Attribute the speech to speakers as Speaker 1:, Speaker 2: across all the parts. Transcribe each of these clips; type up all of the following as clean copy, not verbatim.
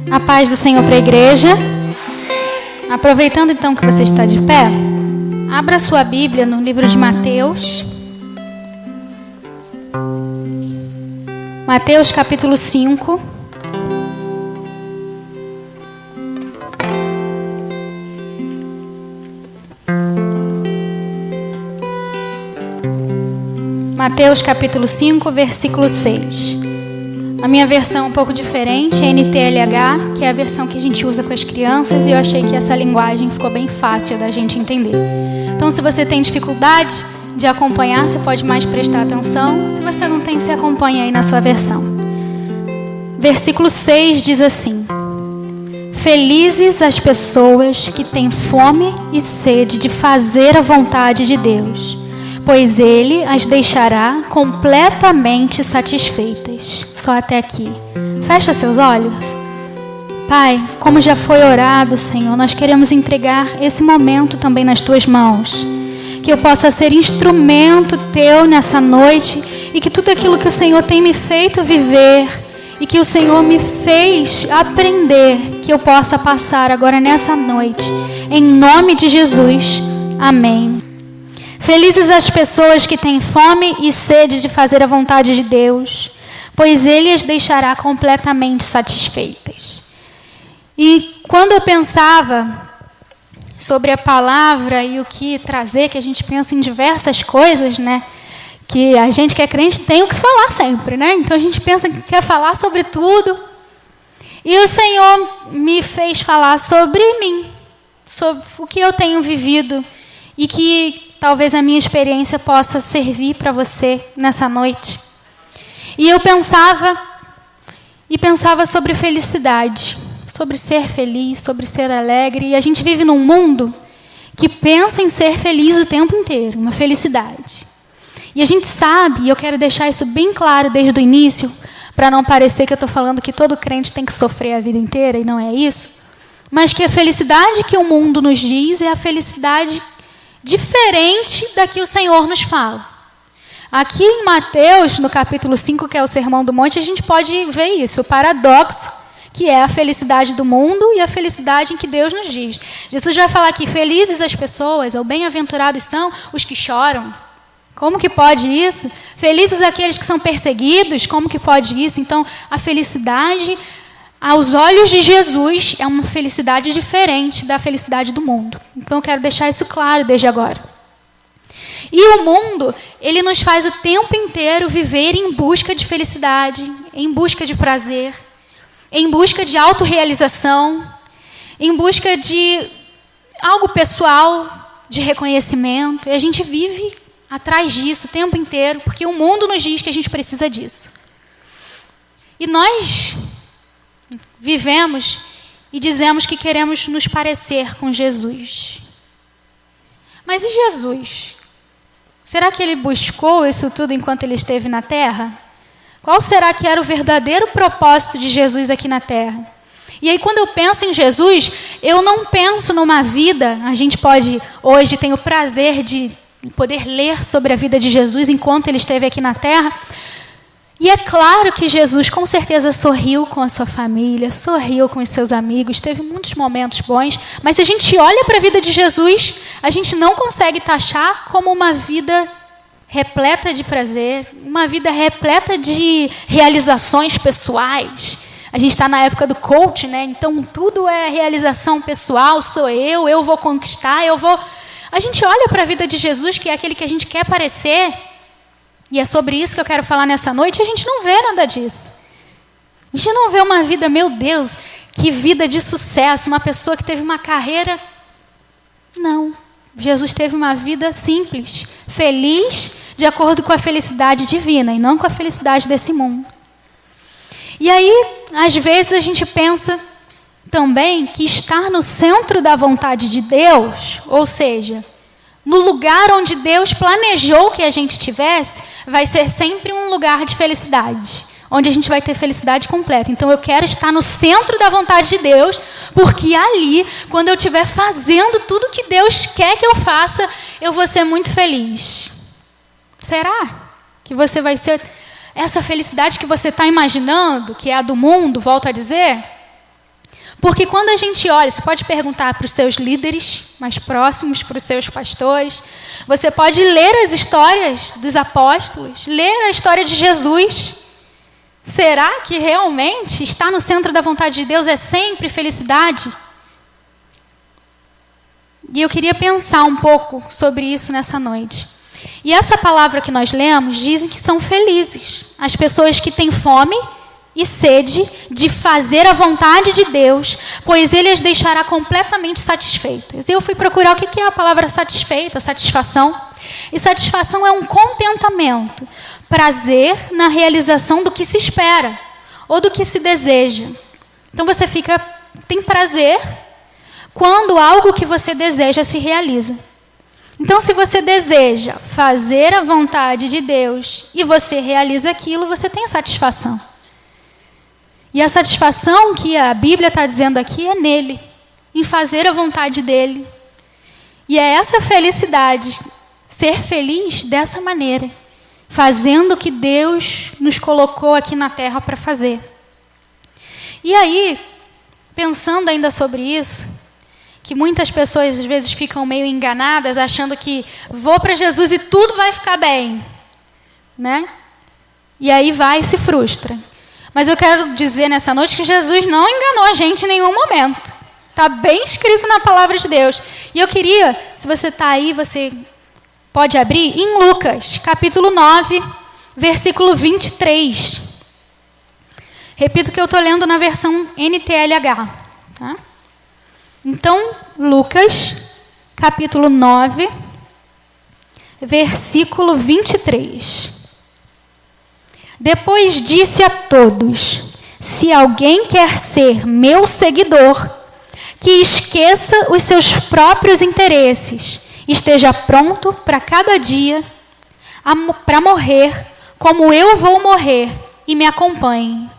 Speaker 1: A paz do Senhor para a igreja. Aproveitando então que você está de pé, abra sua Bíblia no livro de Mateus. Mateus capítulo 5. Mateus capítulo 5, versículo 6. A minha versão é um pouco diferente, é NTLH, que é a versão que a gente usa com as crianças, e eu achei que essa linguagem ficou bem fácil da gente entender. Então, se você tem dificuldade de acompanhar, você pode mais prestar atenção. Se você não tem, você acompanha aí na sua versão. Versículo 6 diz assim: Felizes as pessoas que têm fome e sede de fazer a vontade de Deus, pois Ele as deixará completamente satisfeitas. Só até aqui. Fecha seus olhos. Pai, como já foi orado, Senhor, nós queremos entregar esse momento também nas Tuas mãos. Que eu possa ser instrumento Teu nessa noite e que tudo aquilo que o Senhor tem me feito viver e que o Senhor me fez aprender, que eu possa passar agora nessa noite. Em nome de Jesus. Amém. Felizes as pessoas que têm fome e sede de fazer a vontade de Deus, pois Ele as deixará completamente satisfeitas. E quando eu pensava sobre a palavra e o que trazer, que a gente pensa em diversas coisas, né? Que a gente que é crente tem o que falar sempre, né? Então a gente pensa que quer falar sobre tudo. E o Senhor me fez falar sobre mim, sobre o que eu tenho vivido e que talvez a minha experiência possa servir para você nessa noite. E eu pensava sobre felicidade, sobre ser feliz, sobre ser alegre. E a gente vive num mundo que pensa em ser feliz o tempo inteiro, uma felicidade. E a gente sabe, e eu quero deixar isso bem claro desde o início, para não parecer que eu estou falando que todo crente tem que sofrer a vida inteira, e não é isso. Mas que a felicidade que o mundo nos diz é a felicidade diferente da que o Senhor nos fala. Aqui em Mateus, no capítulo 5, que é o Sermão do Monte, a gente pode ver isso, o paradoxo, que é a felicidade do mundo e a felicidade em que Deus nos diz. Jesus vai falar que felizes as pessoas, ou bem-aventurados são os que choram. Como que pode isso? Felizes aqueles que são perseguidos, como que pode isso? Então, a felicidade, aos olhos de Jesus, é uma felicidade diferente da felicidade do mundo. Então, eu quero deixar isso claro desde agora. E o mundo, ele nos faz o tempo inteiro viver em busca de felicidade, em busca de prazer, em busca de autorrealização, em busca de algo pessoal, de reconhecimento. E a gente vive atrás disso o tempo inteiro, porque o mundo nos diz que a gente precisa disso. E nós vivemos e dizemos que queremos nos parecer com Jesus. Mas e Jesus? Será que ele buscou isso tudo enquanto ele esteve na Terra? Qual será que era o verdadeiro propósito de Jesus aqui na Terra? E aí, quando eu penso em Jesus, eu não penso numa vida. A gente pode, hoje, ter o prazer de poder ler sobre a vida de Jesus enquanto ele esteve aqui na Terra. E é claro que Jesus, com certeza, sorriu com a sua família, sorriu com os seus amigos, teve muitos momentos bons, mas se a gente olha para a vida de Jesus, a gente não consegue taxar como uma vida repleta de prazer, uma vida repleta de realizações pessoais. A gente está na época do coach, né? Então tudo é realização pessoal, sou eu vou conquistar, eu vou... A gente olha para a vida de Jesus, que é aquele que a gente quer parecer, e é sobre isso que eu quero falar nessa noite, e a gente não vê nada disso. A gente não vê uma vida, meu Deus, que vida de sucesso, uma pessoa que teve uma carreira. Não. Jesus teve uma vida simples, feliz, de acordo com a felicidade divina, e não com a felicidade desse mundo. E aí, às vezes, a gente pensa também que estar no centro da vontade de Deus, ou seja, no lugar onde Deus planejou que a gente estivesse, vai ser sempre um lugar de felicidade, onde a gente vai ter felicidade completa. Então, eu quero estar no centro da vontade de Deus, porque ali, quando eu estiver fazendo tudo que Deus quer que eu faça, eu vou ser muito feliz. Será que você vai ser essa felicidade que você está imaginando, que é a do mundo, volto a dizer? Porque quando a gente olha, você pode perguntar para os seus líderes mais próximos, para os seus pastores, você pode ler as histórias dos apóstolos, ler a história de Jesus. Será que realmente estar no centro da vontade de Deus é sempre felicidade? E eu queria pensar um pouco sobre isso nessa noite. E essa palavra que nós lemos dizem que são felizes as pessoas que têm fome e sede de fazer a vontade de Deus, pois Ele as deixará completamente satisfeitas. E eu fui procurar o que é a palavra satisfeita, satisfação. E satisfação é um contentamento, prazer na realização do que se espera ou do que se deseja. Então você tem prazer quando algo que você deseja se realiza. Então, se você deseja fazer a vontade de Deus e você realiza aquilo, você tem satisfação. E a satisfação que a Bíblia está dizendo aqui é nele, em fazer a vontade dele. E é essa felicidade, ser feliz dessa maneira, fazendo o que Deus nos colocou aqui na terra para fazer. E aí, pensando ainda sobre isso, que muitas pessoas às vezes ficam meio enganadas, achando que vou para Jesus e tudo vai ficar bem, né? E aí vai e se frustra. Mas eu quero dizer nessa noite que Jesus não enganou a gente em nenhum momento. Está bem escrito na palavra de Deus. E eu queria, se você está aí, você pode abrir em Lucas, capítulo 9, versículo 23. Repito que eu estou lendo na versão NTLH, tá? Então, Lucas, capítulo 9, versículo 23. Depois disse a todos: se alguém quer ser meu seguidor, que esqueça os seus próprios interesses, esteja pronto para cada dia, para morrer, como eu vou morrer, e me acompanhe.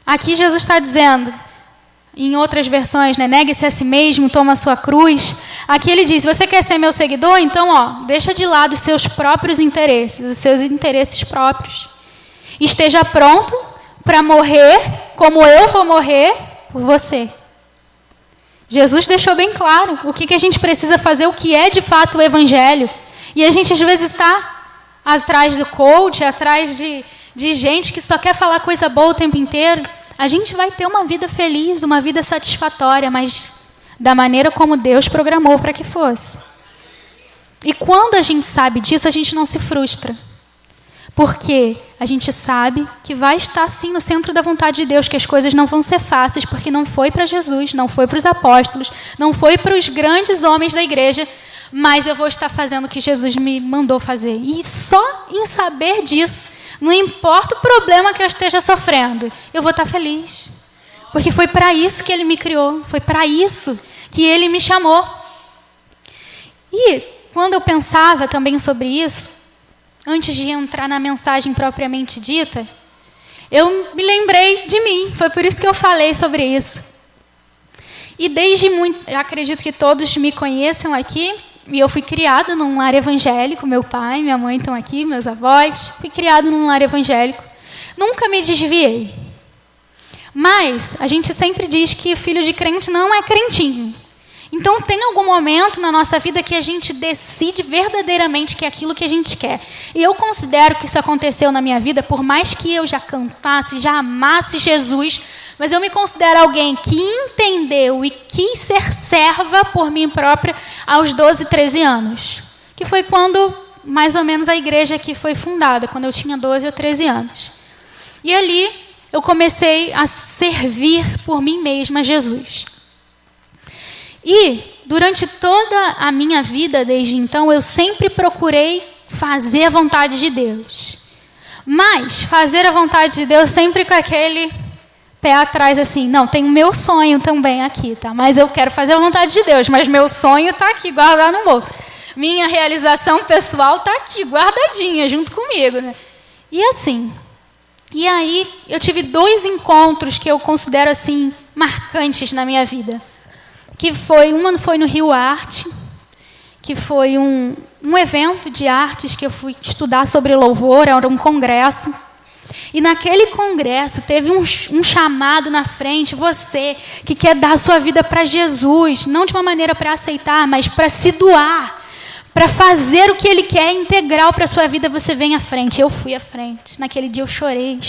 Speaker 1: Aqui Jesus está dizendo, em outras versões, né, negue-se a si mesmo, toma a sua cruz. Aqui ele diz, você quer ser meu seguidor? Então, deixa de lado os seus próprios interesses, os seus interesses próprios. Esteja pronto para morrer, como eu vou morrer por você. Jesus deixou bem claro o que a gente precisa fazer, o que é de fato o evangelho. E a gente às vezes está atrás do coach, atrás de gente que só quer falar coisa boa o tempo inteiro. A gente vai ter uma vida feliz, uma vida satisfatória, mas da maneira como Deus programou para que fosse. E quando a gente sabe disso, a gente não se frustra. Porque a gente sabe que vai estar sim no centro da vontade de Deus, que as coisas não vão ser fáceis, porque não foi para Jesus, não foi para os apóstolos, não foi para os grandes homens da igreja, mas eu vou estar fazendo o que Jesus me mandou fazer. E só em saber disso, não importa o problema que eu esteja sofrendo, eu vou estar feliz. Porque foi para isso que Ele me criou, foi para isso que Ele me chamou. E quando eu pensava também sobre isso, antes de entrar na mensagem propriamente dita, eu me lembrei de mim, foi por isso que eu falei sobre isso. E desde muito, eu acredito que todos me conheçam aqui, e eu fui criada num lar evangélico, meu pai, minha mãe estão aqui, meus avós. Fui criada num lar evangélico. Nunca me desviei. Mas a gente sempre diz que filho de crente não é crentinho. Então tem algum momento na nossa vida que a gente decide verdadeiramente que é aquilo que a gente quer. E eu considero que isso aconteceu na minha vida, por mais que eu já cantasse, já amasse Jesus, mas eu me considero alguém que entendeu e quis ser serva por mim própria aos 12, 13 anos. Que foi quando, mais ou menos, a igreja aqui foi fundada, quando eu tinha 12 ou 13 anos. E ali eu comecei a servir por mim mesma a Jesus. E durante toda a minha vida, desde então, eu sempre procurei fazer a vontade de Deus. Mas fazer a vontade de Deus sempre com aquele pé atrás, assim, não, tem o meu sonho também aqui, tá? Mas eu quero fazer a vontade de Deus, mas meu sonho está aqui, guardado no bolso. Minha realização pessoal está aqui, guardadinha, junto comigo, né? E assim, e aí eu tive 2 encontros que eu considero, assim, marcantes na minha vida. Que foi, uma foi no Rio Arte, que foi um evento de artes que eu fui estudar sobre louvor, era um congresso. E naquele congresso teve um chamado na frente, você que quer dar a sua vida para Jesus, não de uma maneira para aceitar, mas para se doar, para fazer o que Ele quer integral para a sua vida, você vem à frente. Eu fui à frente. Naquele dia eu chorei,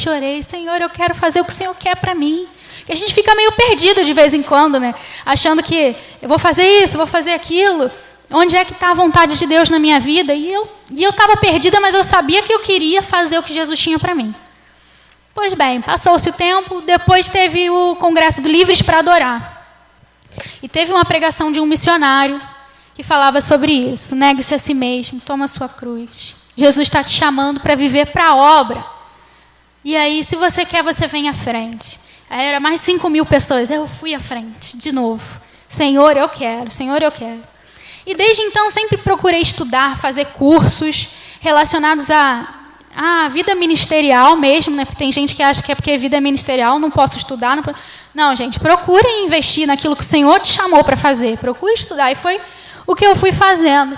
Speaker 1: Senhor, eu quero fazer o que o Senhor quer para mim. Que a gente fica meio perdido de vez em quando, né? Achando que eu vou fazer isso, vou fazer aquilo. Onde é que está a vontade de Deus na minha vida? E eu estava perdida, mas eu sabia que eu queria fazer o que Jesus tinha para mim. Pois bem, passou-se o tempo, depois teve o Congresso do Livres para Adorar. E teve uma pregação de um missionário que falava sobre isso. Negue-se a si mesmo, toma a sua cruz. Jesus está te chamando para viver para a obra. E aí, se você quer, você vem à frente. Aí era mais 5.000 pessoas. Eu fui à frente, de novo. Senhor, eu quero. Senhor, eu quero. E desde então, sempre procurei estudar, fazer cursos relacionados à vida ministerial mesmo, né? Porque tem gente que acha que é porque vida ministerial, não posso estudar. Não, gente, procure investir naquilo que o Senhor te chamou para fazer. Procure estudar. E foi o que eu fui fazendo.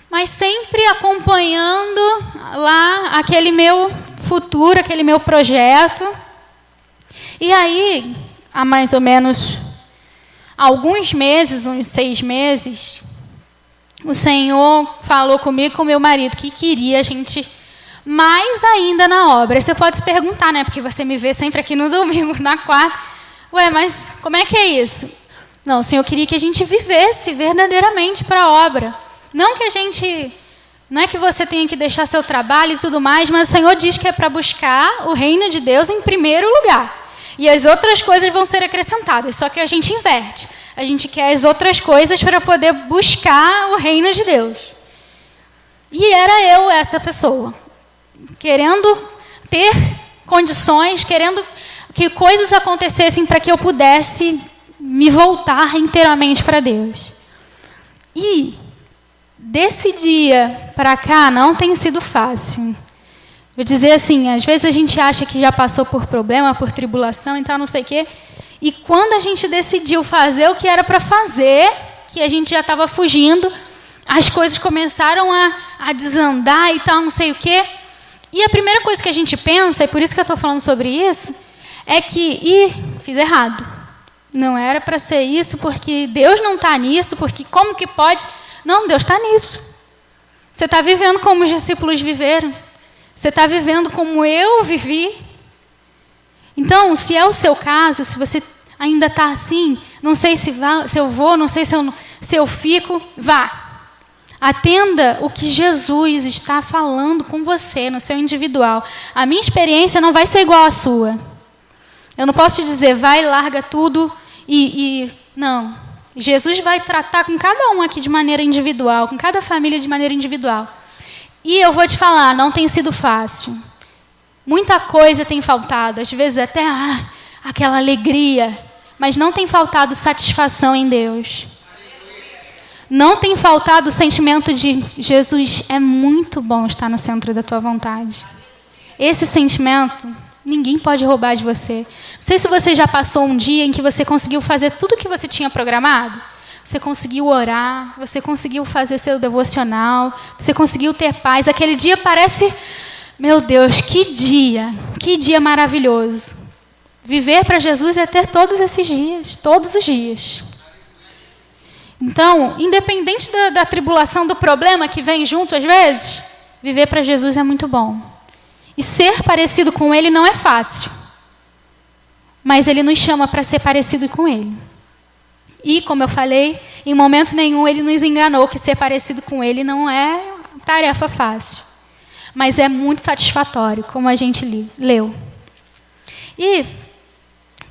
Speaker 1: Mas sempre acompanhando lá aquele meu futuro, aquele meu projeto. E aí, há mais ou menos alguns meses, uns 6 meses, o Senhor falou comigo e com o meu marido que queria a gente mais ainda na obra. Aí você pode se perguntar, né? Porque você me vê sempre aqui no domingo, na quarta. Ué, mas como é que é isso? Não, o Senhor queria que a gente vivesse verdadeiramente para a obra. Não que a gente... Não é que você tenha que deixar seu trabalho e tudo mais, mas o Senhor diz que é para buscar o reino de Deus em primeiro lugar. E as outras coisas vão ser acrescentadas, só que a gente inverte. A gente quer as outras coisas para poder buscar o reino de Deus. E era eu essa pessoa, querendo ter condições, querendo que coisas acontecessem para que eu pudesse me voltar inteiramente para Deus. E desse dia para cá não tem sido fácil. Vou dizer assim, às vezes a gente acha que já passou por problema, por tribulação, então não sei o quê. E quando a gente decidiu fazer o que era para fazer, que a gente já estava fugindo, as coisas começaram a desandar e tal, não sei o quê. E a primeira coisa que a gente pensa, e por isso que eu estou falando sobre isso, é que, fiz errado. Não era para ser isso, porque Deus não está nisso, porque como que pode? Não, Deus está nisso. Você está vivendo como os discípulos viveram. Você está vivendo como eu vivi. Então, se é o seu caso, se você ainda está assim, não sei se eu vou, não sei se eu fico, vá. Atenda o que Jesus está falando com você, no seu individual. A minha experiência não vai ser igual à sua. Eu não posso te dizer, vai, larga tudo não. Jesus vai tratar com cada um aqui de maneira individual, com cada família de maneira individual. E eu vou te falar, não tem sido fácil. Muita coisa tem faltado, às vezes até aquela alegria, mas não tem faltado satisfação em Deus. Não tem faltado o sentimento de Jesus, é muito bom estar no centro da tua vontade. Esse sentimento, ninguém pode roubar de você. Não sei se você já passou um dia em que você conseguiu fazer tudo o que você tinha programado. Você conseguiu orar, você conseguiu fazer seu devocional, você conseguiu ter paz. Aquele dia parece, meu Deus, que dia maravilhoso. Viver para Jesus é ter todos esses dias, todos os dias. Então, independente da tribulação, do problema que vem junto às vezes, viver para Jesus é muito bom. E ser parecido com Ele não é fácil. Mas Ele nos chama para ser parecido com Ele. E, como eu falei, em momento nenhum Ele nos enganou que ser parecido com Ele não é tarefa fácil. Mas é muito satisfatório, como a gente leu. E,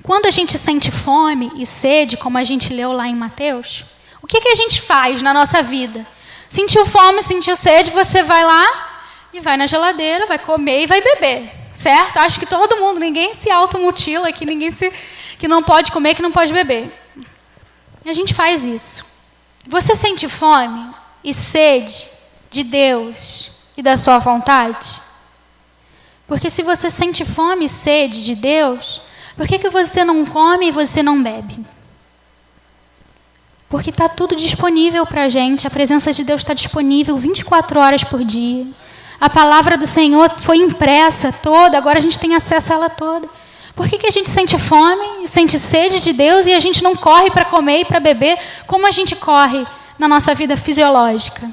Speaker 1: quando a gente sente fome e sede, como a gente leu lá em Mateus, o que a gente faz na nossa vida? Sentiu fome, sentiu sede, você vai lá e vai na geladeira, vai comer e vai beber, certo? Acho que todo mundo, ninguém se automutila aqui, que não pode comer, que não pode beber. E a gente faz isso. Você sente fome e sede de Deus e da sua vontade? Porque se você sente fome e sede de Deus, por que você não come e você não bebe? Porque está tudo disponível para a gente, a presença de Deus está disponível 24 horas por dia. A palavra do Senhor foi impressa toda, agora a gente tem acesso a ela toda. Por que a gente sente fome e sente sede de Deus e a gente não corre para comer e para beber como a gente corre na nossa vida fisiológica?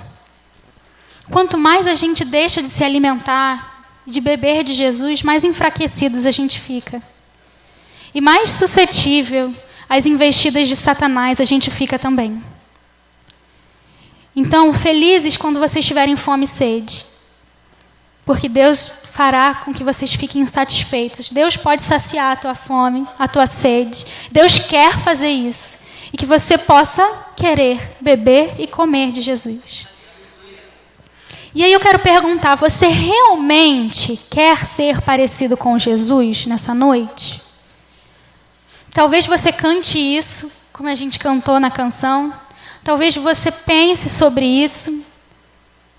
Speaker 1: Quanto mais a gente deixa de se alimentar, de beber de Jesus, mais enfraquecidos a gente fica. E mais suscetível às investidas de Satanás a gente fica também. Então, felizes quando vocês tiverem fome e sede. Porque Deus fará com que vocês fiquem insatisfeitos. Deus pode saciar a tua fome, a tua sede. Deus quer fazer isso. E que você possa querer beber e comer de Jesus. E aí eu quero perguntar, você realmente quer ser parecido com Jesus nessa noite? Talvez você cante isso, como a gente cantou na canção. Talvez você pense sobre isso,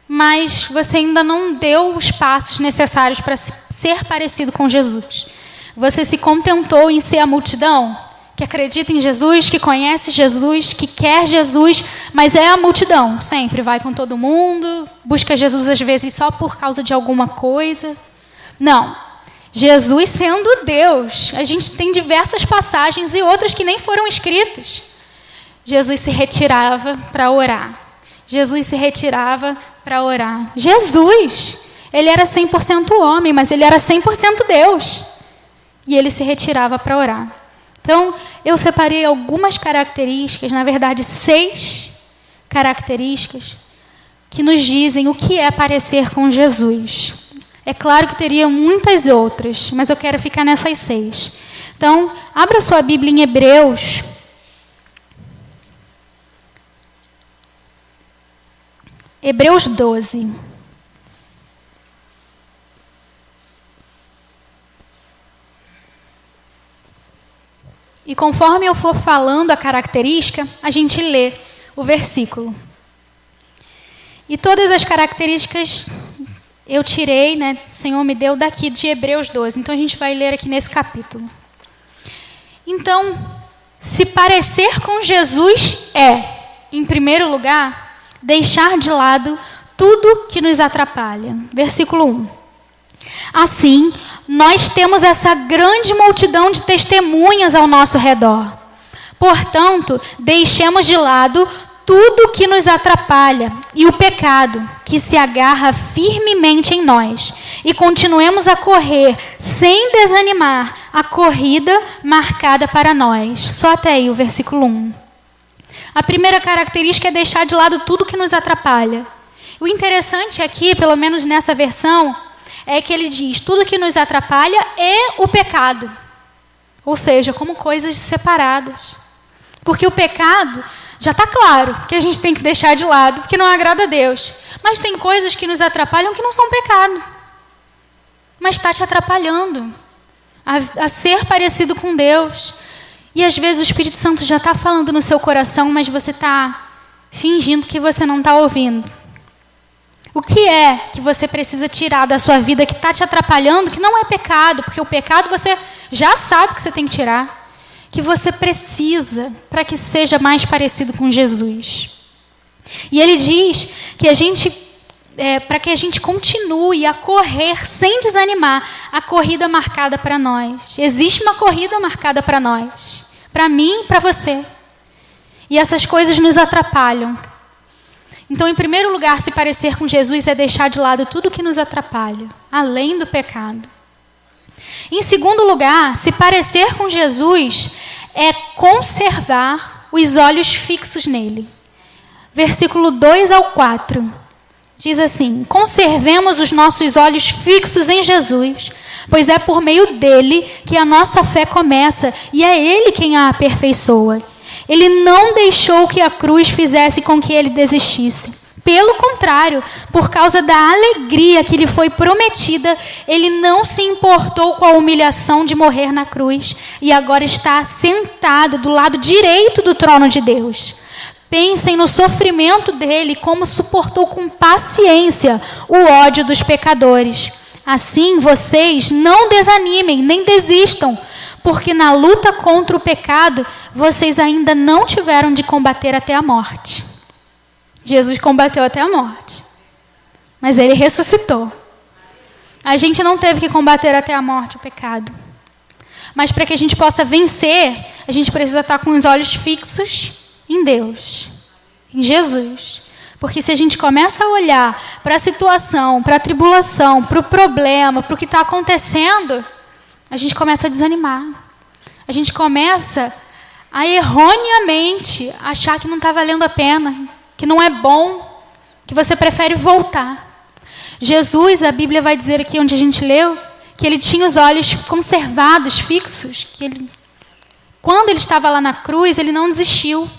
Speaker 1: mas você ainda não deu os passos necessários para ser parecido com Jesus. Você se contentou em ser a multidão que acredita em Jesus, que conhece Jesus, que quer Jesus, mas é a multidão, sempre vai com todo mundo, busca Jesus às vezes só por causa de alguma coisa. Não, Jesus sendo Deus, a gente tem diversas passagens e outras que nem foram escritas. Jesus se retirava para orar. Jesus se retirava para orar. Jesus, ele era 100% homem, mas ele era 100% Deus. E ele se retirava para orar. Então, eu separei algumas características, na verdade 6 características, que nos dizem o que é parecer com Jesus. É claro que teria muitas outras, mas eu quero ficar nessas 6. Então, abra sua Bíblia em Hebreus. Hebreus 12. E conforme eu for falando a característica, a gente lê o versículo. E todas as características eu tirei, né? O Senhor me deu daqui de Hebreus 12. Então a gente vai ler aqui nesse capítulo. Então, se parecer com Jesus é, em primeiro lugar, deixar de lado tudo que nos atrapalha. Versículo 1. Assim, nós temos essa grande multidão de testemunhas ao nosso redor. Portanto, deixemos de lado tudo que nos atrapalha e o pecado que se agarra firmemente em nós. E continuemos a correr, sem desanimar, a corrida marcada para nós. Só até aí o versículo 1. A primeira característica é deixar de lado tudo que nos atrapalha. O interessante aqui, pelo menos nessa versão, é que ele diz tudo que nos atrapalha e o pecado. Ou seja, como coisas separadas. Porque o pecado, já está claro que a gente tem que deixar de lado, porque não agrada a Deus. Mas tem coisas que nos atrapalham que não são pecado. Mas está te atrapalhando a ser parecido com Deus. E às vezes o Espírito Santo já está falando no seu coração, mas você está fingindo que você não está ouvindo. O que é que você precisa tirar da sua vida que está te atrapalhando, que não é pecado, porque o pecado você já sabe que você tem que tirar, que você precisa para que seja mais parecido com Jesus. E ele diz que para que a gente continue a correr sem desanimar a corrida marcada para nós. Existe uma corrida marcada para nós, para mim e para você. E essas coisas nos atrapalham. Então, em primeiro lugar, se parecer com Jesus é deixar de lado tudo que nos atrapalha, além do pecado. Em segundo lugar, se parecer com Jesus é conservar os olhos fixos nele. Versículo 2 ao 4. Diz assim: conservemos os nossos olhos fixos em Jesus, pois é por meio dele que a nossa fé começa e é ele quem a aperfeiçoa. Ele não deixou que a cruz fizesse com que ele desistisse. Pelo contrário, por causa da alegria que lhe foi prometida, ele não se importou com a humilhação de morrer na cruz e agora está sentado do lado direito do trono de Deus. Pensem no sofrimento dele, como suportou com paciência o ódio dos pecadores. Assim, vocês não desanimem, nem desistam, porque na luta contra o pecado, vocês ainda não tiveram de combater até a morte. Jesus combateu até a morte, mas ele ressuscitou. A gente não teve que combater até a morte o pecado. Mas para que a gente possa vencer, a gente precisa estar com os olhos fixos em Deus, em Jesus. Porque se a gente começa a olhar para a situação, para a tribulação, para o problema, para o que está acontecendo, a gente começa a desanimar. A gente começa a erroneamente achar que não está valendo a pena, que não é bom, que você prefere voltar. Jesus, a Bíblia vai dizer aqui onde a gente leu, que ele tinha os olhos conservados, fixos, que ele, quando ele estava lá na cruz, ele não desistiu.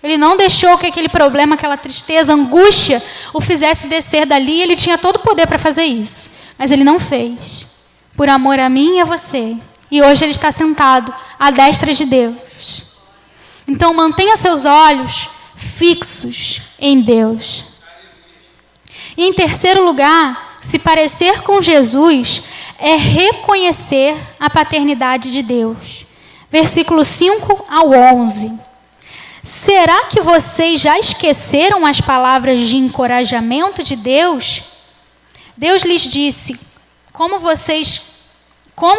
Speaker 1: Ele não deixou que aquele problema, aquela tristeza, angústia, o fizesse descer dali. Ele tinha todo o poder para fazer isso, mas ele não fez. Por amor a mim e a você. E hoje ele está sentado à destra de Deus. Então mantenha seus olhos fixos em Deus. E em terceiro lugar, se parecer com Jesus é reconhecer a paternidade de Deus. Versículos 5 ao 11. Será que vocês já esqueceram as palavras de encorajamento de Deus? Deus lhes disse, como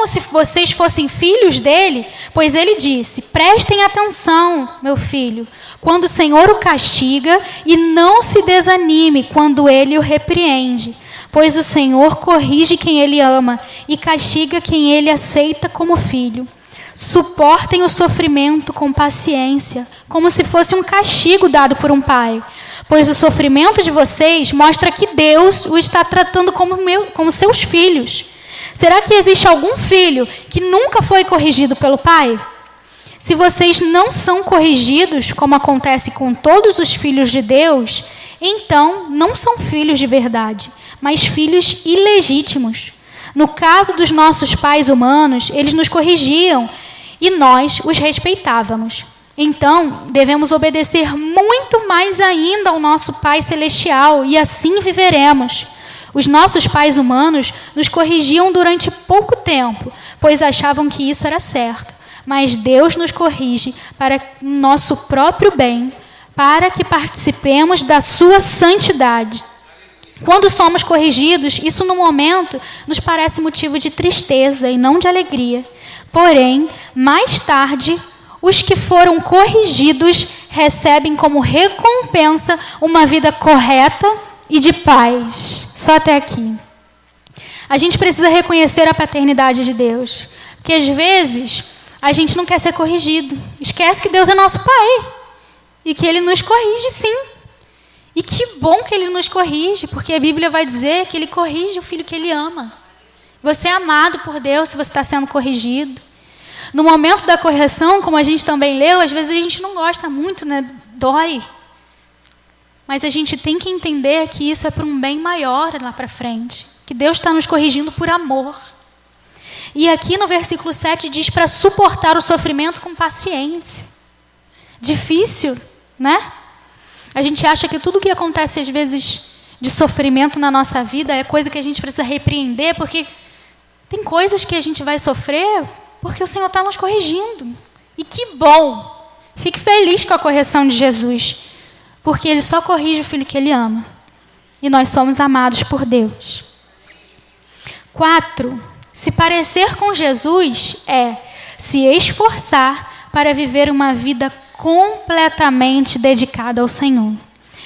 Speaker 1: se vocês fossem filhos dele, pois ele disse, prestem atenção, meu filho, quando o Senhor o castiga, e não se desanime quando ele o repreende, pois o Senhor corrige quem ele ama e castiga quem ele aceita como filho. Suportem o sofrimento com paciência, como se fosse um castigo dado por um pai, pois o sofrimento de vocês mostra que Deus o está tratando como seus filhos. Será que existe algum filho que nunca foi corrigido pelo pai? Se vocês não são corrigidos, como acontece com todos os filhos de Deus, então não são filhos de verdade, mas filhos ilegítimos. No caso dos nossos pais humanos, eles nos corrigiam e nós os respeitávamos. Então, devemos obedecer muito mais ainda ao nosso Pai Celestial e assim viveremos. Os nossos pais humanos nos corrigiam durante pouco tempo, pois achavam que isso era certo. Mas Deus nos corrige para nosso próprio bem, para que participemos da sua santidade. Quando somos corrigidos, isso no momento nos parece motivo de tristeza e não de alegria. Porém, mais tarde, os que foram corrigidos recebem como recompensa uma vida correta e de paz. Só até aqui. A gente precisa reconhecer a paternidade de Deus. Porque às vezes a gente não quer ser corrigido. Esquece que Deus é nosso Pai. E que Ele nos corrige sim. E que bom que Ele nos corrige. Porque a Bíblia vai dizer que Ele corrige o filho que Ele ama. Você é amado por Deus se você está sendo corrigido. No momento da correção, como a gente também leu, às vezes a gente não gosta muito, né? Dói. Mas a gente tem que entender que isso é para um bem maior lá para frente. Que Deus está nos corrigindo por amor. E aqui no versículo 7 diz para suportar o sofrimento com paciência. Difícil, né? A gente acha que tudo que acontece às vezes de sofrimento na nossa vida é coisa que a gente precisa repreender, porque tem coisas que a gente vai sofrer porque o Senhor está nos corrigindo. E que bom! Fique feliz com a correção de Jesus. Porque Ele só corrige o filho que Ele ama. E nós somos amados por Deus. 4. Se parecer com Jesus é se esforçar para viver uma vida completamente dedicada ao Senhor.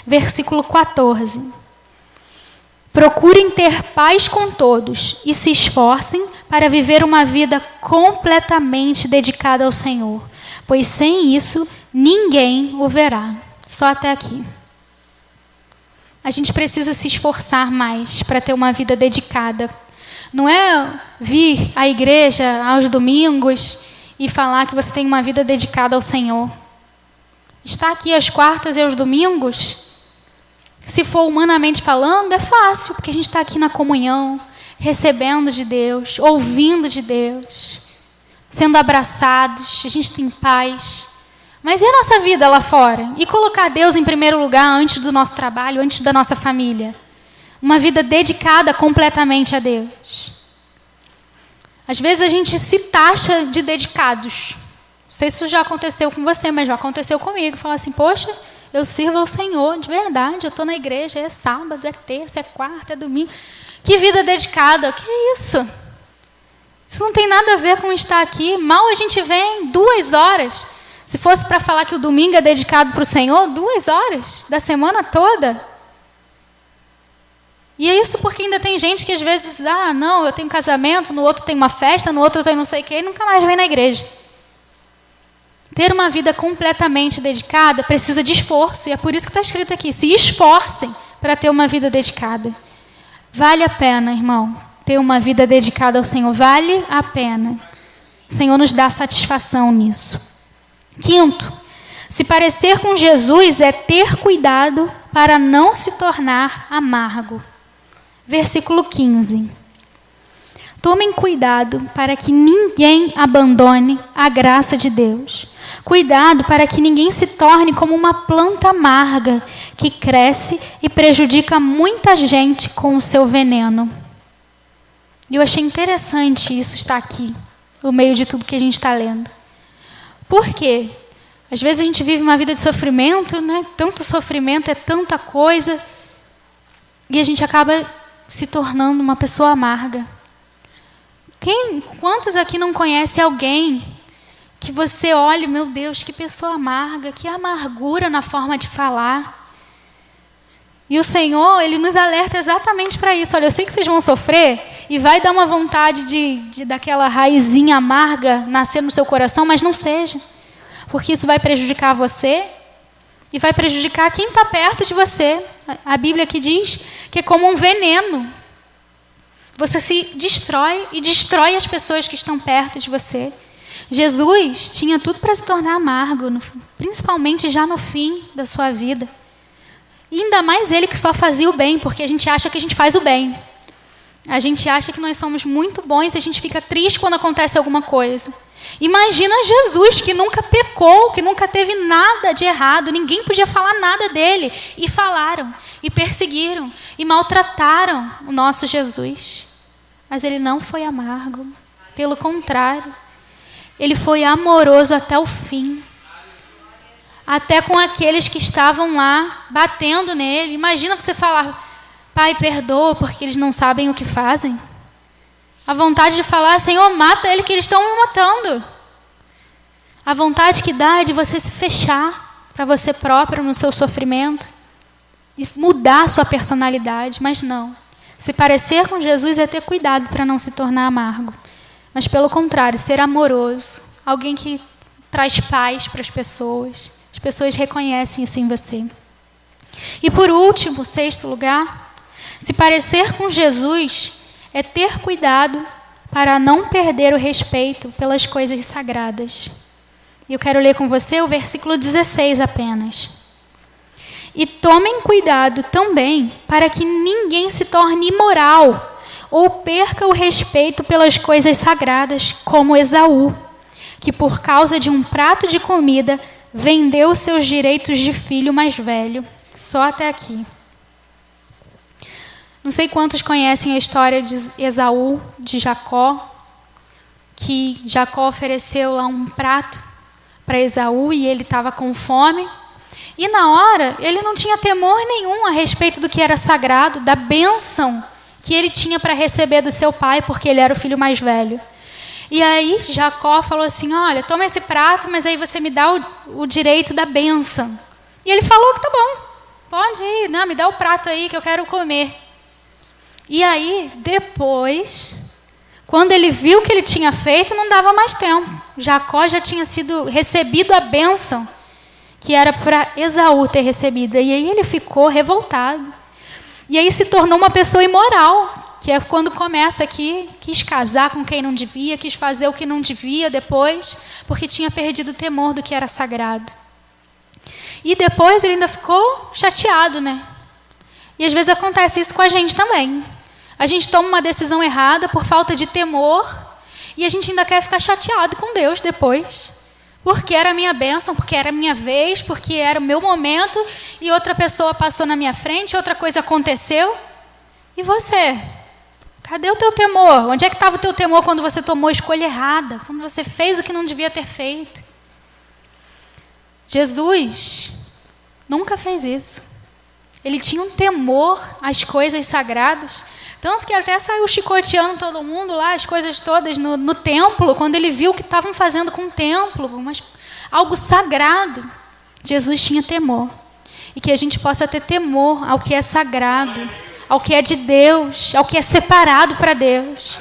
Speaker 1: Versículo 14. Procurem ter paz com todos e se esforcem para viver uma vida completamente dedicada ao Senhor, pois sem isso ninguém o verá. Só até aqui. A gente precisa se esforçar mais para ter uma vida dedicada. Não é vir à igreja aos domingos e falar que você tem uma vida dedicada ao Senhor. Estar aqui às quartas e aos domingos, se for humanamente falando, é fácil, porque a gente está aqui na comunhão, recebendo de Deus, ouvindo de Deus, sendo abraçados, a gente tem paz. Mas e a nossa vida lá fora? E colocar Deus em primeiro lugar antes do nosso trabalho, antes da nossa família? Uma vida dedicada completamente a Deus. Às vezes a gente se taxa de dedicados. Não sei se isso já aconteceu com você, mas já aconteceu comigo. Falar assim, poxa, eu sirvo ao Senhor, de verdade, eu estou na igreja, é sábado, é terça, é quarta, é domingo. Que vida dedicada, que isso? Isso não tem nada a ver com estar aqui. Mal a gente vem 2 horas. Se fosse para falar que o domingo é dedicado para o Senhor, 2 horas da semana toda. E é isso porque ainda tem gente que às vezes, não, eu tenho casamento, no outro tem uma festa, no outro tem não sei o quê, e nunca mais vem na igreja. Ter uma vida completamente dedicada precisa de esforço, e é por isso que está escrito aqui, se esforcem para ter uma vida dedicada. Vale a pena, irmão, ter uma vida dedicada ao Senhor, vale a pena. O Senhor nos dá satisfação nisso. 5º, se parecer com Jesus é ter cuidado para não se tornar amargo. Versículo 15. Tomem cuidado para que ninguém abandone a graça de Deus. Cuidado para que ninguém se torne como uma planta amarga que cresce e prejudica muita gente com o seu veneno. E eu achei interessante isso estar aqui, no meio de tudo que a gente está lendo. Por quê? Às vezes a gente vive uma vida de sofrimento, né? Tanto sofrimento, é tanta coisa, e a gente acaba se tornando uma pessoa amarga. Quantos aqui não conhece alguém que você olha, meu Deus, que pessoa amarga, que amargura na forma de falar? E o Senhor, Ele nos alerta exatamente para isso. Olha, eu sei que vocês vão sofrer e vai dar uma vontade de daquela raizinha amarga nascer no seu coração, mas não seja. Porque isso vai prejudicar você e vai prejudicar quem está perto de você. A Bíblia aqui diz que é como um veneno. Você se destrói e destrói as pessoas que estão perto de você. Jesus tinha tudo para se tornar amargo, principalmente já no fim da sua vida. E ainda mais ele que só fazia o bem, porque a gente acha que a gente faz o bem. A gente acha que nós somos muito bons e a gente fica triste quando acontece alguma coisa. Imagina Jesus, que nunca pecou, que nunca teve nada de errado, ninguém podia falar nada dele. E falaram, e perseguiram, e maltrataram o nosso Jesus. Mas ele não foi amargo, pelo contrário. Ele foi amoroso até o fim. Até com aqueles que estavam lá, batendo nele. Imagina você falar, Pai, perdoa, porque eles não sabem o que fazem. A vontade de falar, Senhor, mata ele que eles estão me matando. A vontade que dá é de você se fechar para você próprio no seu sofrimento e mudar a sua personalidade, mas não. Se parecer com Jesus é ter cuidado para não se tornar amargo. Mas pelo contrário, ser amoroso, alguém que traz paz para as pessoas reconhecem isso em você. E por último, 6º lugar, se parecer com Jesus é ter cuidado para não perder o respeito pelas coisas sagradas. E eu quero ler com você o versículo 16 apenas. E tomem cuidado também para que ninguém se torne imoral ou perca o respeito pelas coisas sagradas, como Esaú, que por causa de um prato de comida vendeu seus direitos de filho mais velho. Só até aqui. Não sei quantos conhecem a história de Esaú, de Jacó, que Jacó ofereceu lá um prato para Esaú e ele estava com fome. E na hora, ele não tinha temor nenhum a respeito do que era sagrado, da bênção que ele tinha para receber do seu pai, porque ele era o filho mais velho. E aí Jacó falou assim, olha, toma esse prato, mas aí você me dá o direito da bênção. E ele falou que tá bom, pode ir, não, me dá o prato aí que eu quero comer. E aí, depois, quando ele viu o que ele tinha feito, não dava mais tempo. Jacó já tinha recebido a bênção que era para Esaú ter recebido. E aí ele ficou revoltado. E aí se tornou uma pessoa imoral, que é quando começa aqui, quis casar com quem não devia, quis fazer o que não devia depois, porque tinha perdido o temor do que era sagrado. E depois ele ainda ficou chateado, né? E às vezes acontece isso com a gente também. A gente toma uma decisão errada por falta de temor e a gente ainda quer ficar chateado com Deus depois. Porque era a minha bênção, porque era a minha vez, porque era o meu momento e outra pessoa passou na minha frente, outra coisa aconteceu. E você? Cadê o teu temor? Onde é que estava o teu temor quando você tomou a escolha errada? Quando você fez o que não devia ter feito? Jesus nunca fez isso. Ele tinha um temor às coisas sagradas, Tanto que até saiu chicoteando todo mundo lá, as coisas todas no templo, quando ele viu o que estavam fazendo com o templo, algo sagrado. Jesus tinha temor. E que a gente possa ter temor ao que é sagrado, ao que é de Deus, ao que é separado para Deus.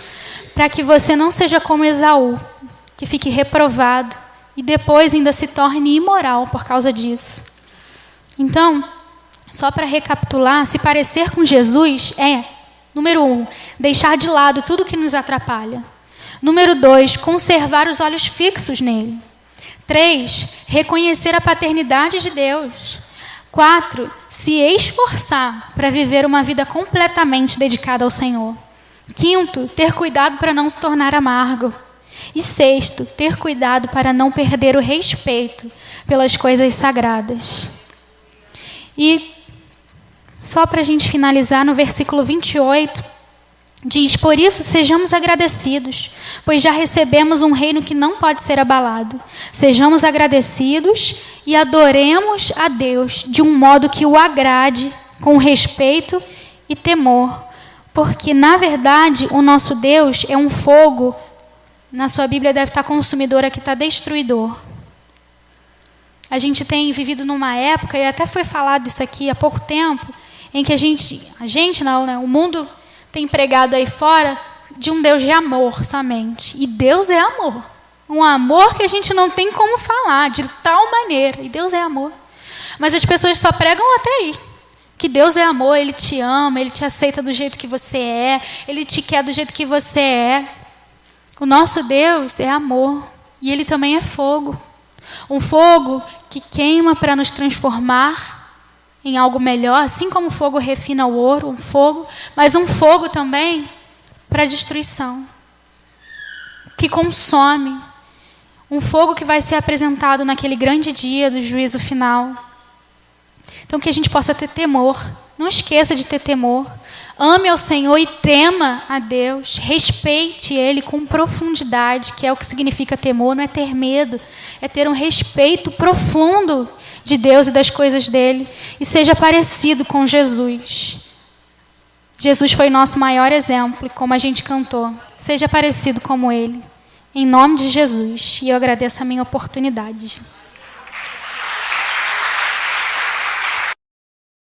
Speaker 1: Para que você não seja como Esaú, que fique reprovado e depois ainda se torne imoral por causa disso. Então, só para recapitular, se parecer com Jesus é, número 1, deixar de lado tudo que nos atrapalha. Número 2, conservar os olhos fixos nele. 3, reconhecer a paternidade de Deus. 4, se esforçar para viver uma vida completamente dedicada ao Senhor. 5, ter cuidado para não se tornar amargo. E 6, ter cuidado para não perder o respeito pelas coisas sagradas. E só para a gente finalizar, no versículo 28, diz: por isso sejamos agradecidos, pois já recebemos um reino que não pode ser abalado. Sejamos agradecidos e adoremos a Deus de um modo que o agrade, com respeito e temor. Porque, na verdade, o nosso Deus é um fogo, na sua Bíblia deve estar consumidor, aqui está destruidor. A gente tem vivido numa época, e até foi falado isso aqui há pouco tempo, em que o mundo tem pregado aí fora de um Deus de amor somente. E Deus é amor. Um amor que a gente não tem como falar, de tal maneira. E Deus é amor. Mas as pessoas só pregam até aí. Que Deus é amor, Ele te ama, Ele te aceita do jeito que você é, Ele te quer do jeito que você é. O nosso Deus é amor. E Ele também é fogo. Um fogo que queima para nos transformar em algo melhor, assim como o fogo refina o ouro, mas um fogo também para destruição, que consome, um fogo que vai ser apresentado naquele grande dia do juízo final. Então que a gente possa ter temor, não esqueça de ter temor, ame ao Senhor e tema a Deus, respeite Ele com profundidade, que é o que significa temor, não é ter medo, é ter um respeito profundo de Deus e das coisas dele, e seja parecido com Jesus. Jesus foi nosso maior exemplo, como a gente cantou. Seja parecido como ele. Em nome de Jesus. E eu agradeço a minha oportunidade.